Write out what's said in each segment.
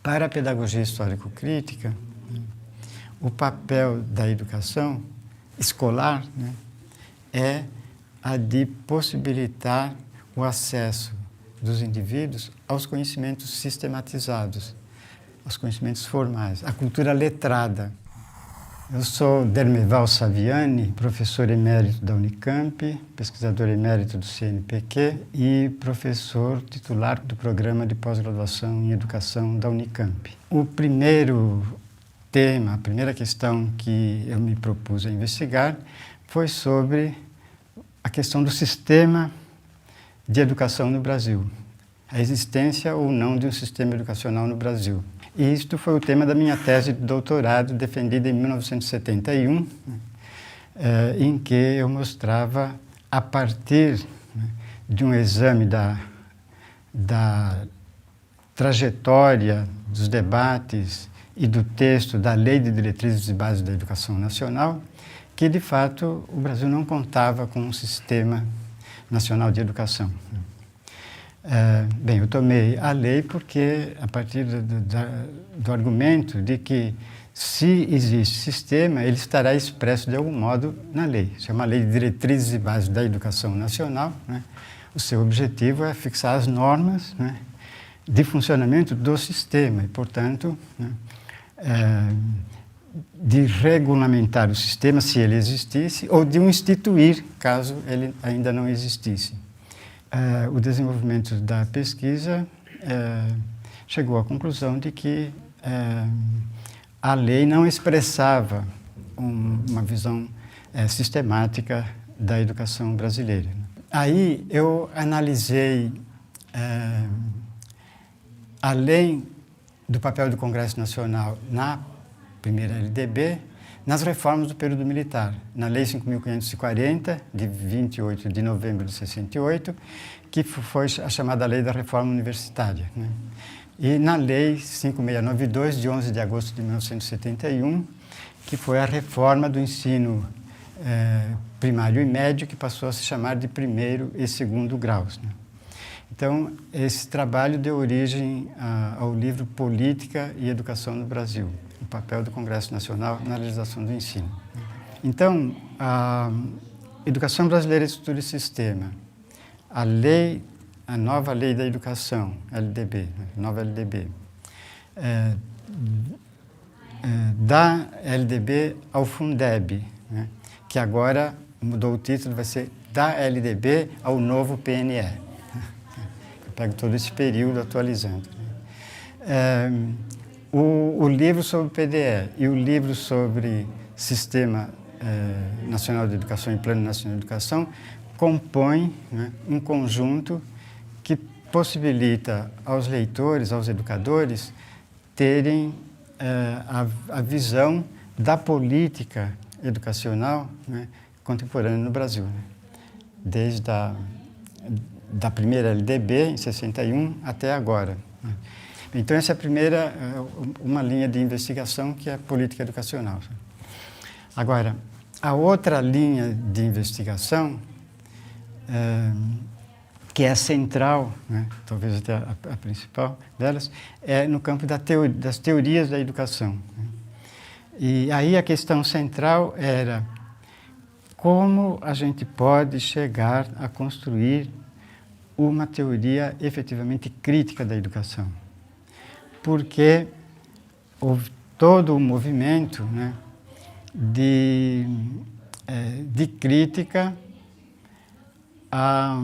Para a pedagogia histórico-crítica, o papel da educação escolar, né, é a de possibilitar o acesso dos indivíduos aos conhecimentos sistematizados, aos conhecimentos formais, à cultura letrada. Eu sou Dermeval Saviani, professor emérito da Unicamp, pesquisador emérito do CNPq e professor titular do programa de pós-graduação em educação da Unicamp. O primeiro tema, a primeira questão que eu me propus a investigar foi sobre a questão do sistema de educação no Brasil, a existência ou não de um sistema educacional no Brasil. E isto foi o tema da minha tese de doutorado, defendida em 1971, em que eu mostrava, a partir de um exame da trajetória, dos debates e do texto da Lei de Diretrizes e Bases da Educação Nacional, que, de fato, o Brasil não contava com um sistema nacional de educação. Bem, eu tomei a lei porque, a partir do argumento de que, se existe sistema, ele estará expresso de algum modo na lei. Isso é uma lei de diretrizes e bases da educação nacional, né? O seu objetivo é fixar as normas, né, de funcionamento do sistema e, portanto, né, de regulamentar o sistema, se ele existisse, ou de o instituir, caso ele ainda não existisse. O desenvolvimento da pesquisa chegou à conclusão de que a lei não expressava uma visão sistemática da educação brasileira. Aí eu analisei, além do papel do Congresso Nacional na primeira LDB, nas reformas do período militar, na Lei 5.540, de 28 de novembro de 68, que foi a chamada Lei da Reforma Universitária, né? E na Lei 5.692, de 11 de agosto de 1971, que foi a reforma do ensino primário e médio, que passou a se chamar de primeiro e segundo graus, né? Então, esse trabalho deu origem ao livro Política e Educação no Brasil, o papel do Congresso Nacional na legislação do ensino. Então, a Educação Brasileira de Estrutura e Sistema, a nova Lei da Educação, LDB, nova LDB, da LDB ao Fundeb, né, que agora mudou o título, vai ser da LDB ao novo PNE. Pego todo esse período atualizando. O livro sobre o PDE e o livro sobre Sistema Nacional de Educação e Plano Nacional de Educação compõem, né, um conjunto que possibilita aos leitores, aos educadores, terem a visão da política educacional, né, contemporânea no Brasil, né, desde da primeira LDB, em 61, até agora. Então, essa é a primeira, uma linha de investigação, que é a política educacional. Agora, a outra linha de investigação, que é a central, né, talvez até a principal delas, é no campo das teorias da educação. E aí a questão central era como a gente pode chegar a construir uma teoria efetivamente crítica da educação. Porque houve todo um movimento, né, de crítica à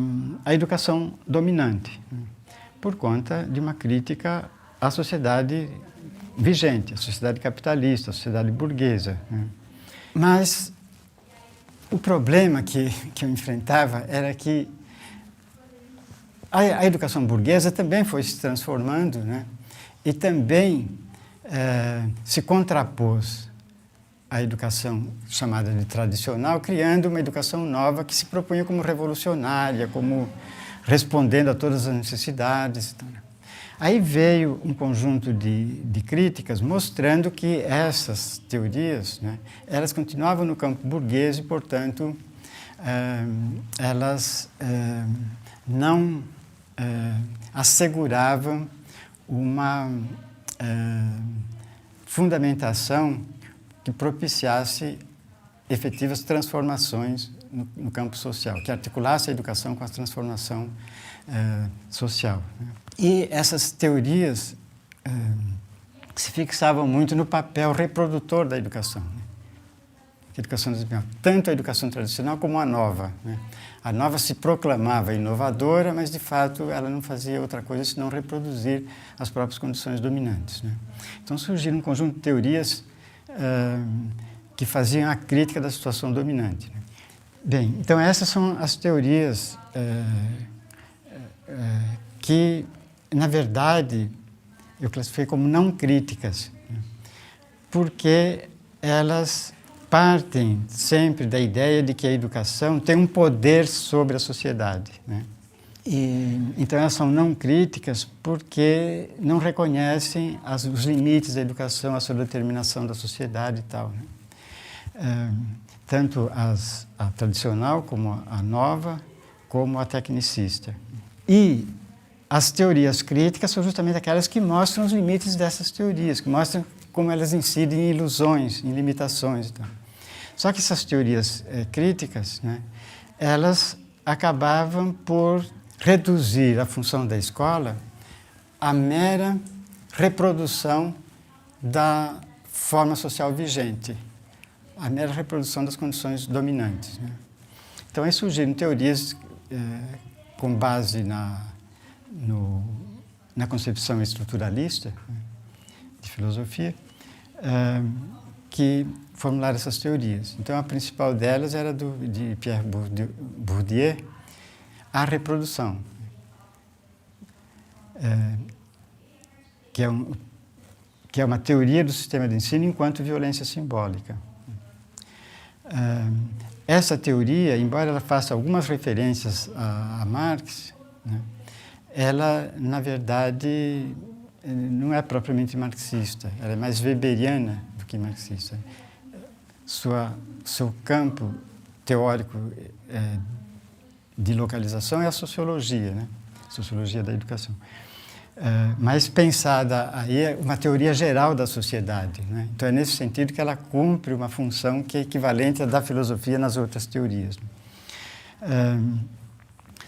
educação dominante, né, por conta de uma crítica à sociedade vigente, à sociedade capitalista, à sociedade burguesa, né. Mas o problema que eu enfrentava era que a educação burguesa também foi se transformando, né? E também se contrapôs à educação chamada de tradicional, criando uma educação nova que se propunha como revolucionária, como respondendo a todas as necessidades. Aí veio um conjunto de críticas mostrando que essas teorias, né, elas continuavam no campo burguês e, portanto, elas não asseguravam uma fundamentação que propiciasse efetivas transformações no campo social, que articulasse a educação com a transformação social. E essas teorias se fixavam muito no papel reprodutor da educação. A educação, tanto a educação tradicional como a nova. A nova se proclamava inovadora, mas, de fato, ela não fazia outra coisa senão reproduzir as próprias condições dominantes. Então, surgiram um conjunto de teorias que faziam a crítica da situação dominante. Bem, então essas são as teorias que, na verdade, eu classifiquei como não críticas, porque elas partem sempre da ideia de que a educação tem um poder sobre a sociedade. Então elas são não críticas porque não reconhecem os limites da educação, a sua determinação da sociedade e tal. Tanto a tradicional como a nova, como a tecnicista. E as teorias críticas são justamente aquelas que mostram os limites dessas teorias, que mostram como elas incidem em ilusões, em limitações. Então. Só que essas teorias críticas, elas acabavam por reduzir a função da escola à mera reprodução da forma social vigente, a mera reprodução das condições dominantes. Então, aí surgiram teorias com base na concepção estruturalista de filosofia, que formularam essas teorias. Então, a principal delas era de Pierre Bourdieu, a reprodução, que é uma teoria do sistema de ensino enquanto violência simbólica. Essa teoria, embora ela faça algumas referências a Marx, ela, na verdade, não é propriamente marxista, ela é mais weberiana do que marxista. Seu campo teórico de localização é a sociologia, sociologia da educação. Mas pensada aí é uma teoria geral da sociedade. Então é nesse sentido que ela cumpre uma função que é equivalente à da filosofia nas outras teorias.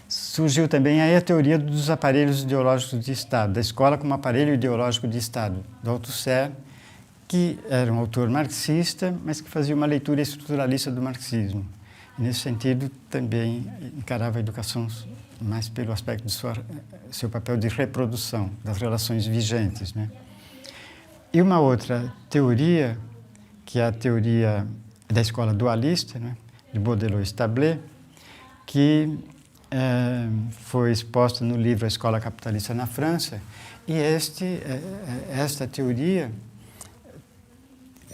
Surgiu também aí a teoria dos aparelhos ideológicos de Estado, da escola como aparelho ideológico de Estado, do Althusser, que era um autor marxista, mas que fazia uma leitura estruturalista do marxismo. E, nesse sentido, também encarava a educação mais pelo aspecto de seu papel de reprodução das relações vigentes. E uma outra teoria, que é a teoria da escola dualista, de Baudelot-Stablet, que foi exposta no livro A Escola Capitalista na França, e esta teoria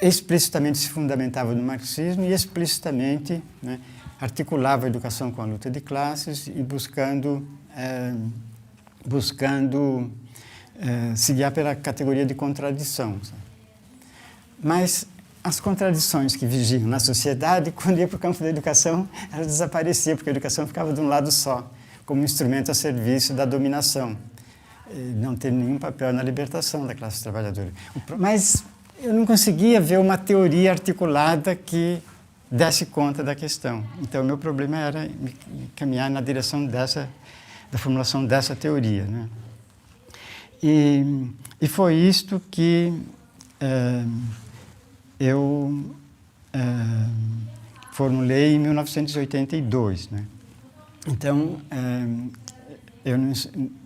explicitamente se fundamentava no marxismo e explicitamente articulava a educação com a luta de classes e buscando se guiar pela categoria de contradição. Mas as contradições que vigiam na sociedade, quando ia para o campo da educação, elas desapareciam, porque a educação ficava de um lado só, como instrumento a serviço da dominação. Não teve nenhum papel na libertação da classe trabalhadora. Mas eu não conseguia ver uma teoria articulada que desse conta da questão. Então, o meu problema era me caminhar na direção da formulação dessa teoria. E foi isto que eu formulei em 1982. Então, eu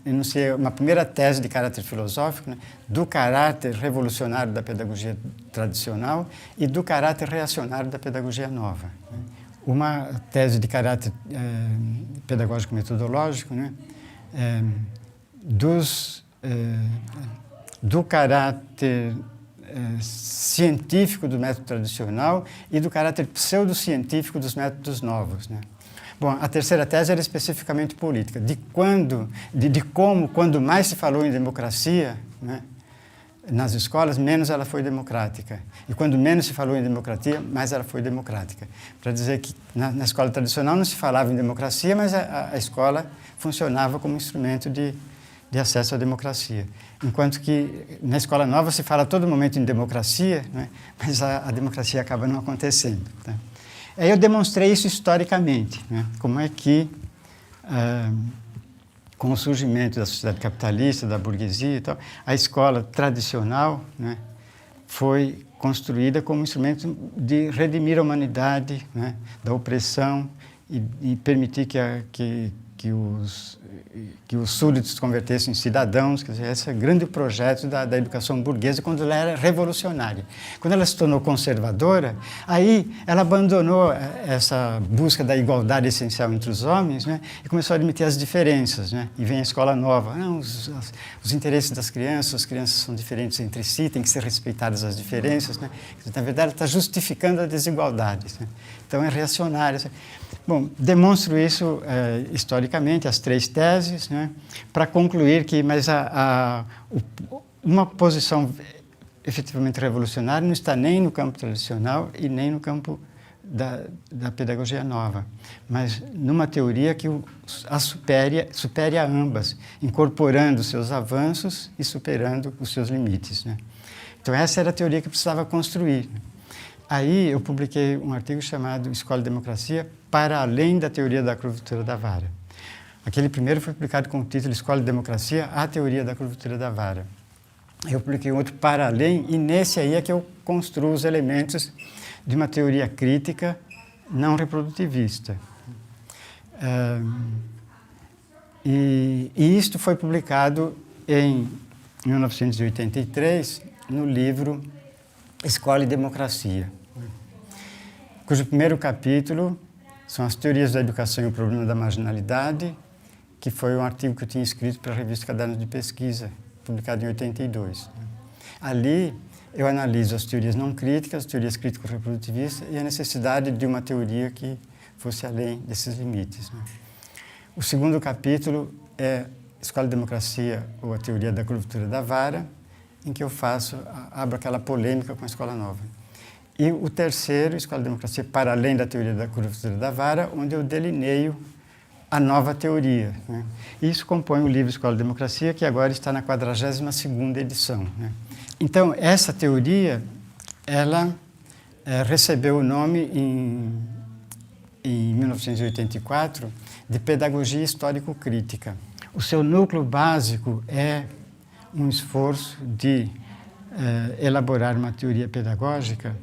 enunciei uma primeira tese de caráter filosófico, do caráter revolucionário da pedagogia tradicional e do caráter reacionário da pedagogia nova. Uma tese de caráter pedagógico-metodológico, do caráter científico do método tradicional e do caráter pseudocientífico dos métodos novos. Bom, a terceira tese era especificamente política, de como, quando mais se falou em democracia, nas escolas, menos ela foi democrática. E quando menos se falou em democracia, mais ela foi democrática. Para dizer que na escola tradicional não se falava em democracia, mas a escola funcionava como instrumento de de acesso à democracia. Enquanto que na Escola Nova se fala a todo momento em democracia, né? Mas a democracia acaba não acontecendo. Tá? Aí eu demonstrei isso historicamente, né? Como é que, com o surgimento da sociedade capitalista, da burguesia e tal, a escola tradicional, né, foi construída como instrumento de redimir a humanidade, né, da opressão e permitir que os súditos se convertessem em cidadãos. Quer dizer, esse é o grande projeto da educação burguesa quando ela era revolucionária. Quando ela se tornou conservadora, aí ela abandonou essa busca da igualdade essencial entre os homens, né, e começou a admitir as diferenças. Né, e vem a escola nova. Não, os interesses das crianças, as crianças são diferentes entre si, tem que ser respeitadas as diferenças. Né, na verdade, ela está justificando a desigualdade. Né, então, é reacionária. Bom, demonstro isso historicamente, as 3 teses, né, para concluir que uma posição efetivamente revolucionária não está nem no campo tradicional e nem no campo da pedagogia nova, mas numa teoria que supere a ambas, incorporando os seus avanços e superando os seus limites. Né. Então, essa era a teoria que precisava construir. Aí eu publiquei um artigo chamado Escola e Democracia para além da teoria da curvatura da vara. Aquele primeiro foi publicado com o título Escola e Democracia, a teoria da curvatura da vara. Eu publiquei outro para além, e nesse aí é que eu construo os elementos de uma teoria crítica não reprodutivista. E isto foi publicado em 1983 no livro Escola e Democracia, cujo primeiro capítulo são as teorias da educação e o problema da marginalidade, que foi um artigo que eu tinha escrito para a revista Caderno de Pesquisa, publicado em 82. Ali eu analiso as teorias não críticas, as teorias crítico-reprodutivistas e a necessidade de uma teoria que fosse além desses limites. O segundo capítulo é Escola e Democracia, ou a teoria da curvatura da vara, em que eu abro aquela polêmica com a Escola Nova. E o terceiro, Escola e Democracia, para além da teoria da curvatura da vara, onde eu delineio a nova teoria. Né? Isso compõe o livro Escola e Democracia, que agora está na 42ª edição. Né? Então, essa teoria, ela recebeu o nome em 1984 de Pedagogia Histórico-Crítica. O seu núcleo básico é um esforço de elaborar uma teoria pedagógica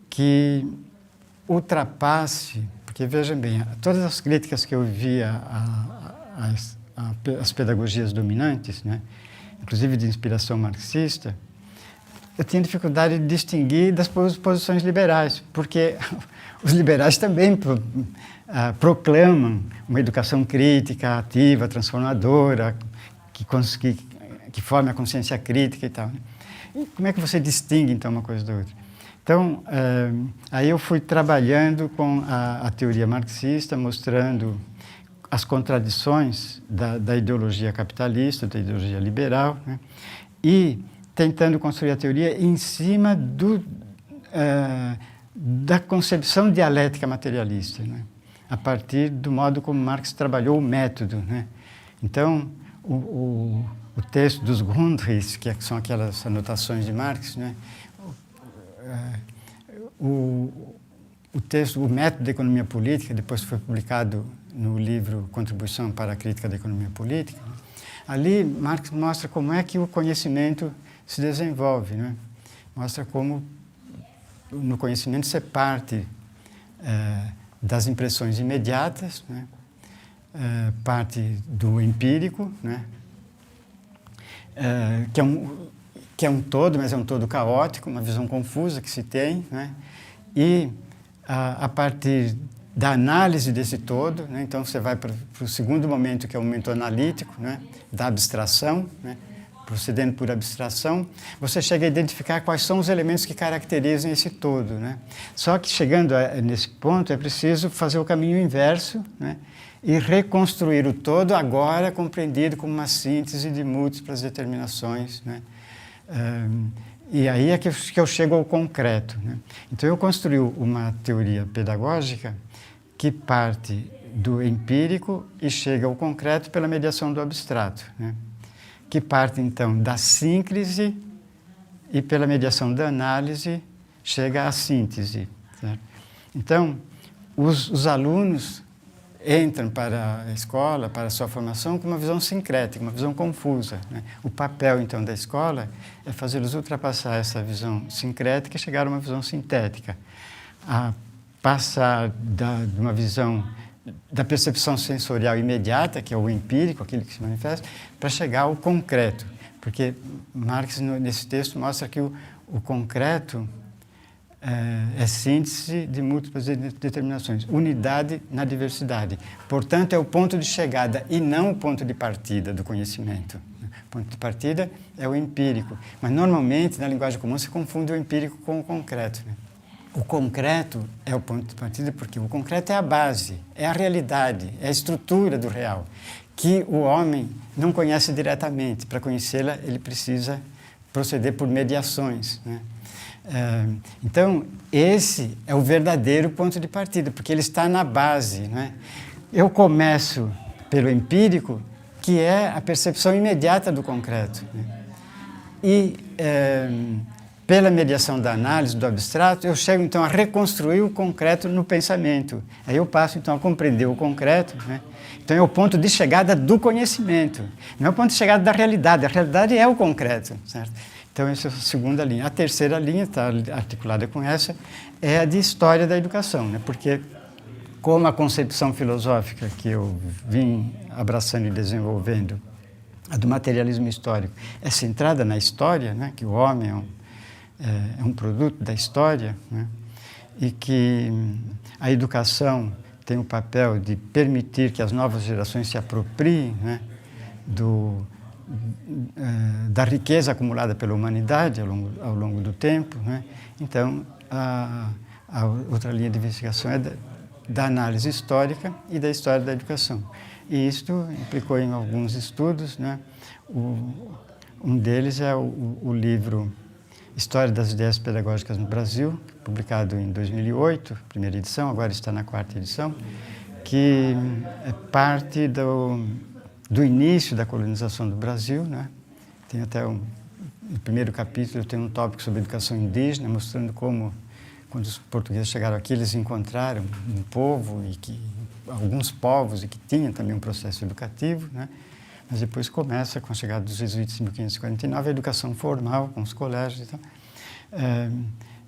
que ultrapasse, porque vejam bem, todas as críticas que eu via às pedagogias dominantes, né, inclusive de inspiração marxista, eu tinha dificuldade de distinguir das posições liberais, porque os liberais também proclamam uma educação crítica, ativa, transformadora, que forme a consciência crítica e tal. E como é que você distingue, então, uma coisa da outra? Então, aí eu fui trabalhando com a teoria marxista, mostrando as contradições da ideologia capitalista, da ideologia liberal, né? E tentando construir a teoria em cima da concepção dialética materialista, né? A partir do modo como Marx trabalhou o método, né? Então, o texto dos Grundrisse, que são aquelas anotações de Marx, né? O texto, o método da economia política, depois foi publicado no livro Contribuição para a Crítica da Economia Política. Ali, Marx mostra como é que o conhecimento se desenvolve, né? Mostra como no conhecimento você parte das impressões imediatas, né? Parte do empírico, né? Que é um todo, mas é um todo caótico, uma visão confusa que se tem, né? E a partir da análise desse todo, né? Então você vai para o segundo momento, que é o momento analítico, né? Da abstração, né? Procedendo por abstração, você chega a identificar quais são os elementos que caracterizam esse todo, né? Só que chegando nesse ponto é preciso fazer o caminho inverso, né? E reconstruir o todo agora compreendido como uma síntese de múltiplas determinações, né? E aí é que eu chego ao concreto, né? Então eu construí uma teoria pedagógica que parte do empírico e chega ao concreto pela mediação do abstrato, né? Que parte, então, da síncrese e, pela mediação da análise, chega à síntese. Certo? Então, os alunos entram para a escola, para a sua formação, com uma visão sincrética, uma visão confusa, né? O papel, então, da escola é fazê-los ultrapassar essa visão sincrética e chegar a uma visão sintética. A passar de uma visão da percepção sensorial imediata, que é o empírico, aquilo que se manifesta, para chegar ao concreto. Porque Marx, nesse texto, mostra que o concreto é síntese de múltiplas determinações, unidade na diversidade. Portanto, é o ponto de chegada e não o ponto de partida do conhecimento. O ponto de partida é o empírico, mas normalmente, na linguagem comum, se confunde o empírico com o concreto, né? O concreto é o ponto de partida porque o concreto é a base, é a realidade, é a estrutura do real, que o homem não conhece diretamente. Para conhecê-la, ele precisa proceder por mediações, né? Então, esse é o verdadeiro ponto de partida, porque ele está na base, né? Eu começo pelo empírico, que é a percepção imediata do concreto, né? E pela mediação da análise do abstrato, eu chego então a reconstruir o concreto no pensamento. Aí eu passo então a compreender o concreto, né? Então é o ponto de chegada do conhecimento, não é o ponto de chegada da realidade. A realidade é o concreto, certo? Então essa é a segunda linha. A terceira linha, está articulada com essa, é a de história da educação, né? Porque como a concepção filosófica que eu vim abraçando e desenvolvendo, a do materialismo histórico, é centrada na história, né? Que o homem é um produto da história, né? E que a educação tem o papel de permitir que as novas gerações se apropriem, né? Da riqueza acumulada pela humanidade ao longo do tempo, né? Então, a outra linha de investigação é da análise histórica e da história da educação. E isto implicou em alguns estudos, né? Um deles é o livro História das Ideias Pedagógicas no Brasil, publicado em 2008, primeira edição, agora está na quarta edição, que é parte do início da colonização do Brasil, né? Tem até no primeiro capítulo tem um tópico sobre educação indígena, mostrando como, quando os portugueses chegaram aqui, eles encontraram um povo, alguns povos, e que tinham também um processo educativo, né? Mas depois começa, com a chegada dos jesuítas em 1549, a educação formal, com os colégios e tal,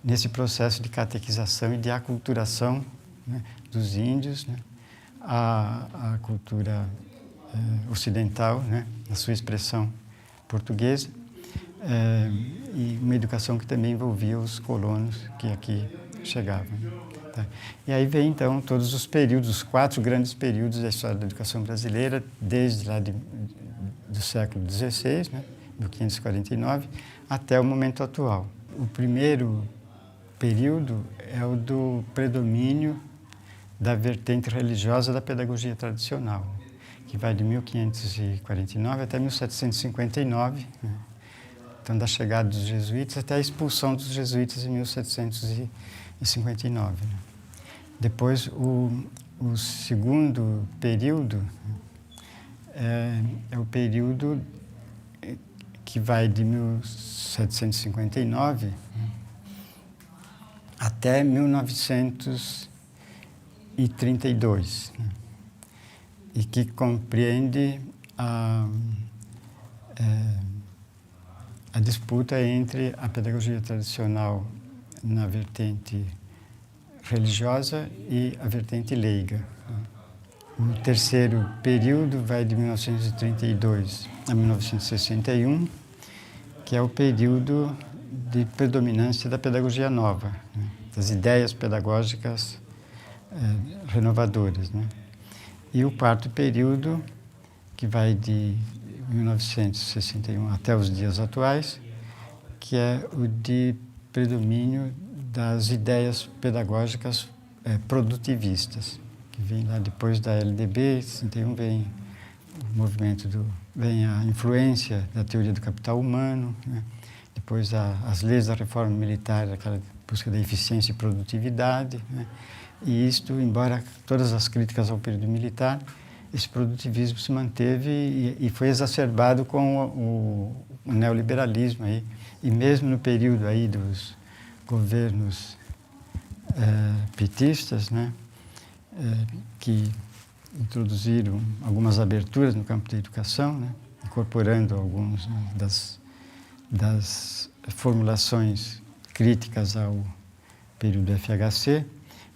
nesse processo de catequização e de aculturação, né, dos índios, né, a cultura ocidental, né, na sua expressão portuguesa, e uma educação que também envolvia os colonos que aqui chegavam. Tá? E aí vem, então, todos os períodos, os 4 grandes períodos da história da educação brasileira, desde lá do século XVI, né, 1549, até o momento atual. O primeiro período é o do predomínio da vertente religiosa da pedagogia tradicional, que vai de 1549 até 1759, né? Então, da chegada dos jesuítas até a expulsão dos jesuítas em 1759. Né? Depois, o segundo período é o período que vai de 1759 até 1932, né? E que compreende a disputa entre a pedagogia tradicional na vertente religiosa e a vertente leiga. O terceiro período vai de 1932 a 1961, que é o período de predominância da pedagogia nova, né? Das ideias pedagógicas renovadoras, né? E o quarto período, que vai de 1961 até os dias atuais, que é o de predomínio das ideias pedagógicas produtivistas, que vem lá depois da LDB, 61 vem o movimento vem a influência da teoria do capital humano, né? Depois as leis da reforma militar, aquela busca da eficiência e produtividade, né? E isto, embora todas as críticas ao período militar, esse produtivismo se manteve e foi exacerbado com o neoliberalismo aí. E mesmo no período aí dos governos petistas, né, que introduziram algumas aberturas no campo da educação, né, incorporando algumas, né, das formulações críticas ao período FHC,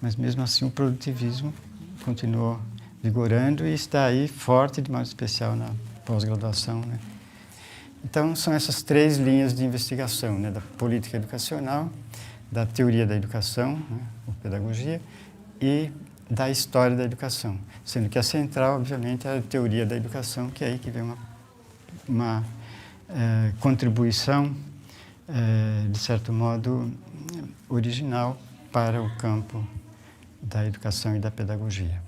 mas mesmo assim o produtivismo continuou vigorando e está aí forte, de modo especial na pós-graduação, né. Então, são essas três linhas de investigação, né, da política educacional, da teoria da educação, né, ou pedagogia, e da história da educação, sendo que a central, obviamente, é a teoria da educação, que é aí que vem uma contribuição, de certo modo, original para o campo da educação e da pedagogia.